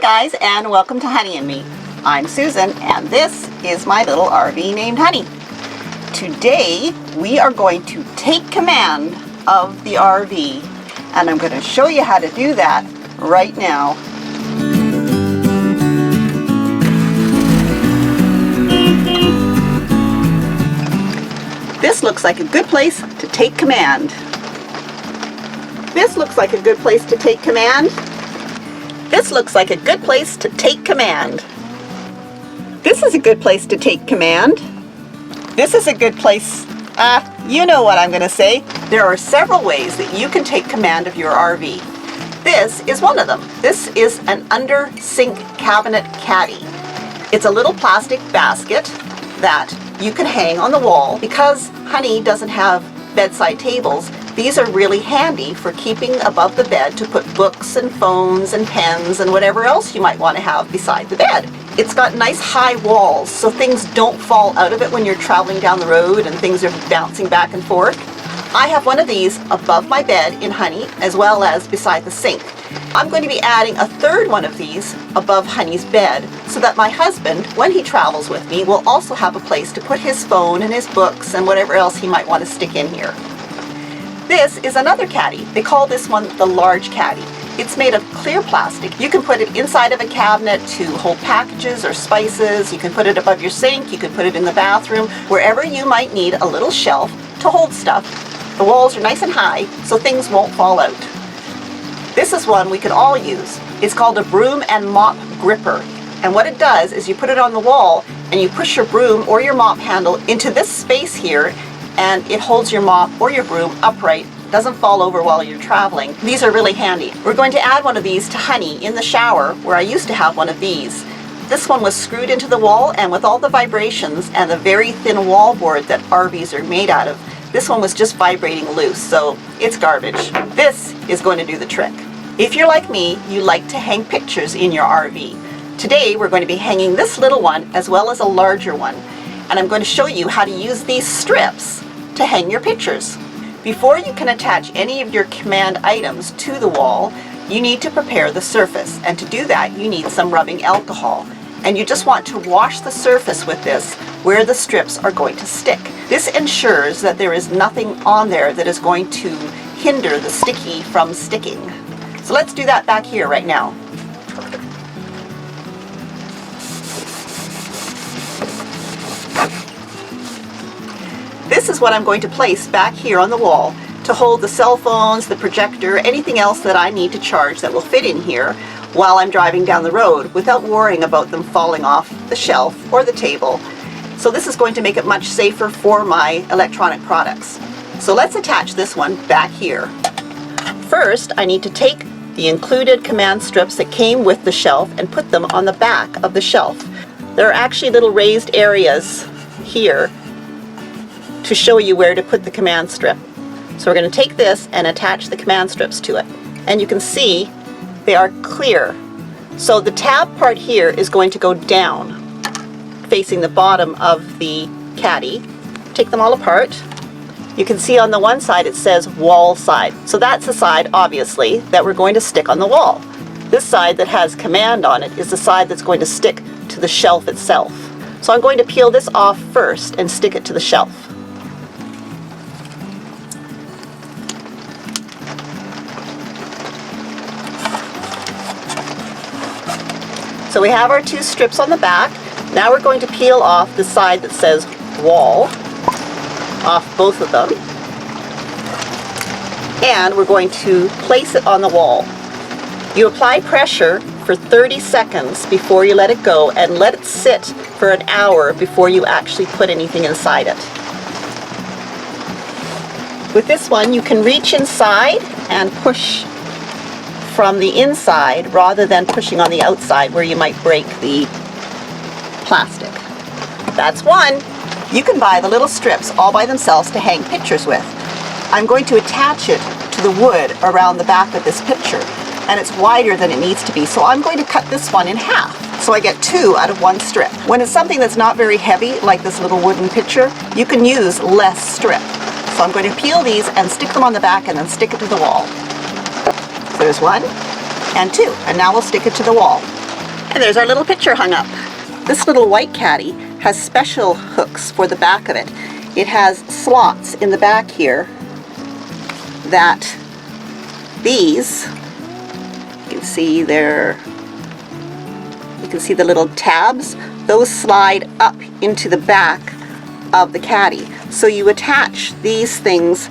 guys, and welcome to Honey and Me. I'm Susan, and this is my little RV named Honey. Today we are going to take command of the RV, and I'm going to show you how to do that right now. This looks like a good place to take command. This looks like a good place to take command. This looks like a good place to take command. This is a good place to take command. This is a good place, you know what I'm going to say. There are several ways that you can take command of your RV. This is one of them. This is an under sink cabinet caddy. It's a little plastic basket that you can hang on the wall. Because Honey doesn't have bedside tables, these are really handy for keeping above the bed to put books and phones and pens and whatever else you might want to have beside the bed. It's got nice high walls so things don't fall out of it when you're traveling down the road and things are bouncing back and forth. I have one of these above my bed in Honey as well as beside the sink. I'm going to be adding a third one of these above Honey's bed so that my husband, when he travels with me, will also have a place to put his phone and his books and whatever else he might want to stick in here. This is another caddy. They call this one the large caddy. It's made of clear plastic. You can put it inside of a cabinet to hold packages or spices. You can put it above your sink. You can put it in the bathroom, wherever you might need a little shelf to hold stuff. The walls are nice and high, so things won't fall out. This is one we can all use. It's called a broom and mop gripper. And what it does is you put it on the wall and you push your broom or your mop handle into this space here, and it holds your mop or your broom upright. Doesn't fall over while you're traveling. These are really handy. We're going to add one of these to Honey in the shower, where I used to have one of these. This one was screwed into the wall, and with all the vibrations and the very thin wall board that RVs are made out of, this one was just vibrating loose, so it's garbage. This is going to do the trick. If you're like me, you like to hang pictures in your RV. Today we're going to be hanging this little one as well as a larger one, and I'm going to show you how to use these strips to hang your pictures. Before you can attach any of your command items to the wall, you need to prepare the surface, and to do that you need some rubbing alcohol. And you just want to wash the surface with this where the strips are going to stick. This ensures that there is nothing on there that is going to hinder the sticky from sticking. So let's do that back here right now. This is what I'm going to place back here on the wall to hold the cell phones, the projector, anything else that I need to charge that will fit in here while I'm driving down the road without worrying about them falling off the shelf or the table. So this is going to make it much safer for my electronic products. So let's attach this one back here. First, I need to take the included command strips that came with the shelf and put them on the back of the shelf. There are actually little raised areas here to show you where to put the command strip. So we're going to take this and attach the command strips to it. And you can see they are clear. So the tab part here is going to go down, facing the bottom of the caddy. Take them all apart. You can see on the one side it says wall side. So that's the side, obviously, that we're going to stick on the wall. This side that has command on it is the side that's going to stick to the shelf itself. So I'm going to peel this off first and stick it to the shelf. So we have our two strips on the back. Now we're going to peel off the side that says wall, off both of them. And we're going to place it on the wall. You apply pressure for 30 seconds before you let it go, and let it sit for an hour before you actually put anything inside it. With this one, you can reach inside and push from the inside rather than pushing on the outside where you might break the plastic. That's one. You can buy the little strips all by themselves to hang pictures with. I'm going to attach it to the wood around the back of this picture, and it's wider than it needs to be, so I'm going to cut this one in half so I get two out of one strip. When it's something that's not very heavy, like this little wooden picture, you can use less strip. So I'm going to peel these and stick them on the back and then stick it to the wall. There's one and two, and now we'll stick it to the wall. And there's our little picture hung up. This little white caddy has special hooks for the back of it. It has slots in the back here that these, you can see there, you can see the little tabs, those slide up into the back of the caddy. So you attach these things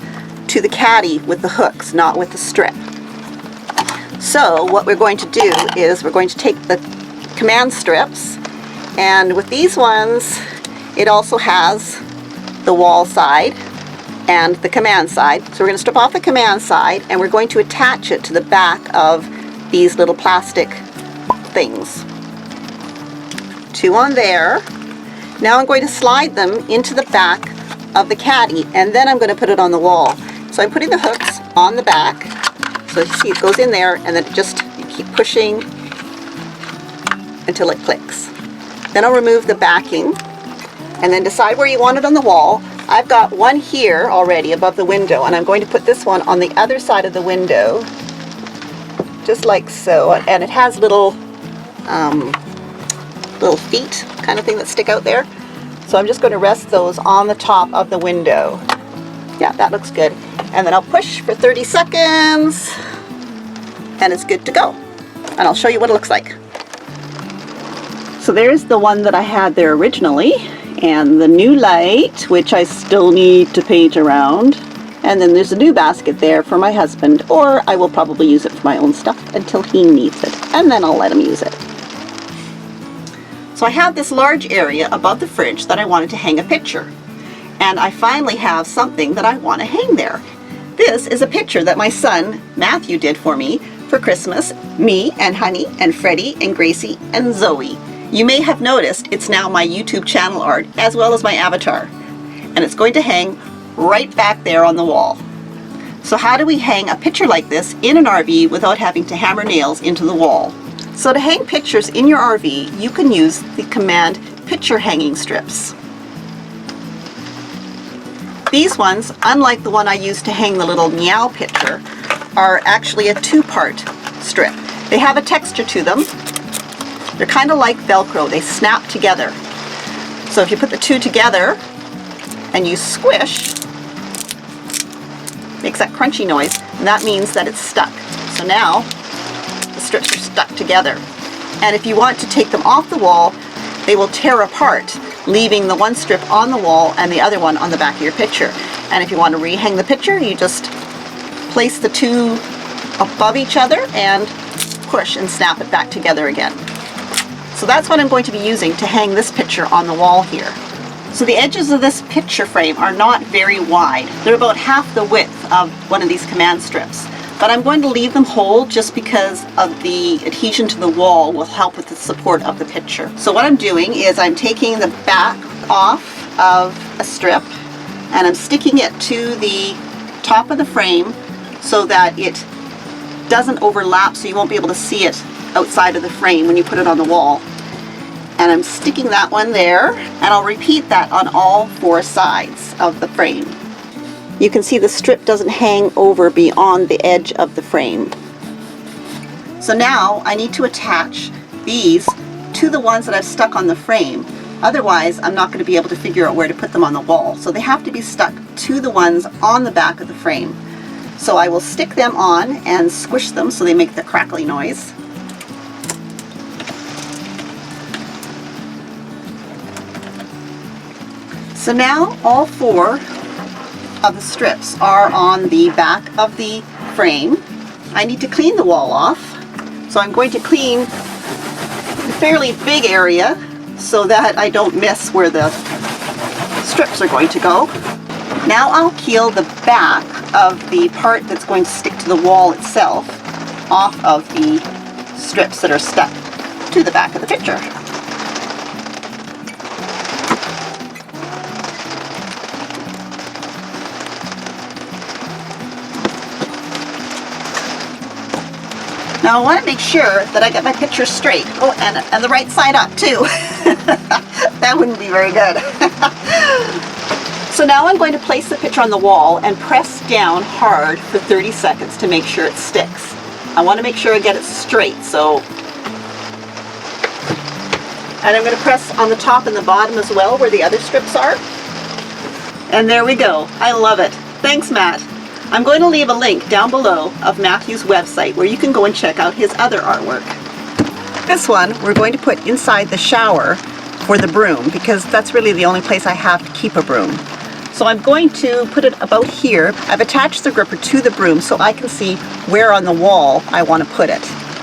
to the caddy with the hooks, not with the strip. So what we're going to do is we're going to take the command strips, and with these ones it also has the wall side and the command side. So we're going to strip off the command side and we're going to attach it to the back of these little plastic things. Two on there. Now I'm going to slide them into the back of the caddy, and then I'm going to put it on the wall. So I'm putting the hooks on the back. So you see it goes in there, and then you keep pushing until it clicks. Then I'll remove the backing and then decide where you want it on the wall. I've got one here already above the window, and I'm going to put this one on the other side of the window, just like so. And it has little feet kind of thing that stick out there. So I'm just going to rest those on the top of the window. Yeah, that looks good. And then I'll push for 30 seconds and it's good to go. And I'll show you what it looks like. So there's the one that I had there originally, and the new light, which I still need to paint around. And then there's a new basket there for my husband, or I will probably use it for my own stuff until he needs it, and then I'll let him use it. So I have this large area above the fridge that I wanted to hang a picture. And I finally have something that I want to hang there. This is a picture that my son Matthew did for me for Christmas. Me and Honey and Freddie and Gracie and Zoe. You may have noticed it's now my YouTube channel art as well as my avatar. And it's going to hang right back there on the wall. So how do we hang a picture like this in an RV without having to hammer nails into the wall? So to hang pictures in your RV, you can use the command picture hanging strips. These ones, unlike the one I used to hang the little meow picture, are actually a two-part strip. They have a texture to them. They're kind of like Velcro. They snap together. So if you put the two together and you squish, it makes that crunchy noise, and that means that it's stuck. So now the strips are stuck together. And if you want to take them off the wall, they will tear apart, leaving the one strip on the wall and the other one on the back of your picture. And if you want to rehang the picture, you just place the two above each other and push and snap it back together again. So that's what I'm going to be using to hang this picture on the wall here. So the edges of this picture frame are not very wide. They're about half the width of one of these command strips. But I'm going to leave them whole just because of the adhesion to the wall will help with the support of the picture. So what I'm doing is I'm taking the back off of a strip and I'm sticking it to the top of the frame so that it doesn't overlap, so you won't be able to see it outside of the frame when you put it on the wall. And I'm sticking that one there, and I'll repeat that on all four sides of the frame. You can see the strip doesn't hang over beyond the edge of the frame. So now I need to attach these to the ones that I've stuck on the frame. Otherwise, I'm not going to be able to figure out where to put them on the wall. So they have to be stuck to the ones on the back of the frame. So I will stick them on and squish them so they make the crackly noise. So now all four of the strips are on the back of the frame. I need to clean the wall off. So I'm going to clean a fairly big area so that I don't miss where the strips are going to go. Now I'll peel the back of the part that's going to stick to the wall itself off of the strips that are stuck to the back of the picture. Now I want to make sure that I get my picture straight. Oh, and the right side up too. That wouldn't be very good. So now I'm going to place the picture on the wall and press down hard for 30 seconds to make sure it sticks. I want to make sure I get it straight, so And I'm going to press on the top and the bottom as well where the other strips are. And there we go. I love it. Thanks, Matt. I'm going to leave a link down below of Matthew's website where you can go and check out his other artwork. This one we're going to put inside the shower for the broom because that's really the only place I have to keep a broom. So I'm going to put it about here. I've attached the gripper to the broom so I can see where on the wall I want to put it.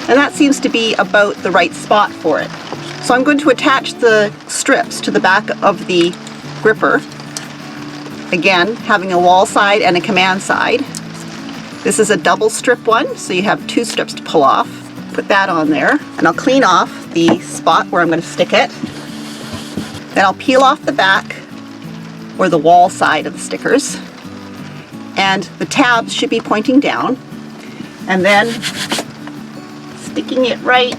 And that seems to be about the right spot for it. So I'm going to attach the strips to the back of the gripper. Again, having a wall side and a command side. This is a double strip one, so you have 2 strips to pull off. Put that on there, and I'll clean off the spot where I'm going to stick it. Then I'll peel off the back or the wall side of the stickers. And the tabs should be pointing down. And then sticking it right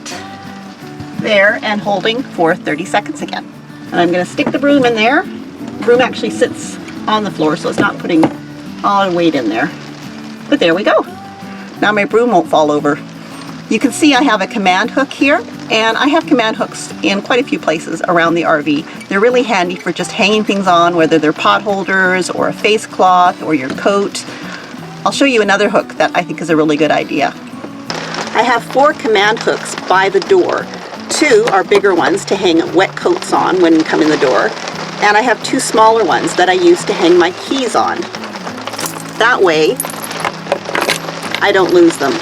there and holding for 30 seconds again. And I'm going to stick the broom in there. The broom actually sits on the floor, so it's not putting all the weight in there. But there we go. Now my broom won't fall over. You can see I have a command hook here, and I have command hooks in quite a few places around the RV. They're really handy for just hanging things on, whether they're pot holders or a face cloth or your coat. I'll show you another hook that I think is a really good idea. I have 4 command hooks by the door. 2 are bigger ones to hang wet coats on when you come in the door, and I have 2 smaller ones that I use to hang my keys on. That way, I don't lose them.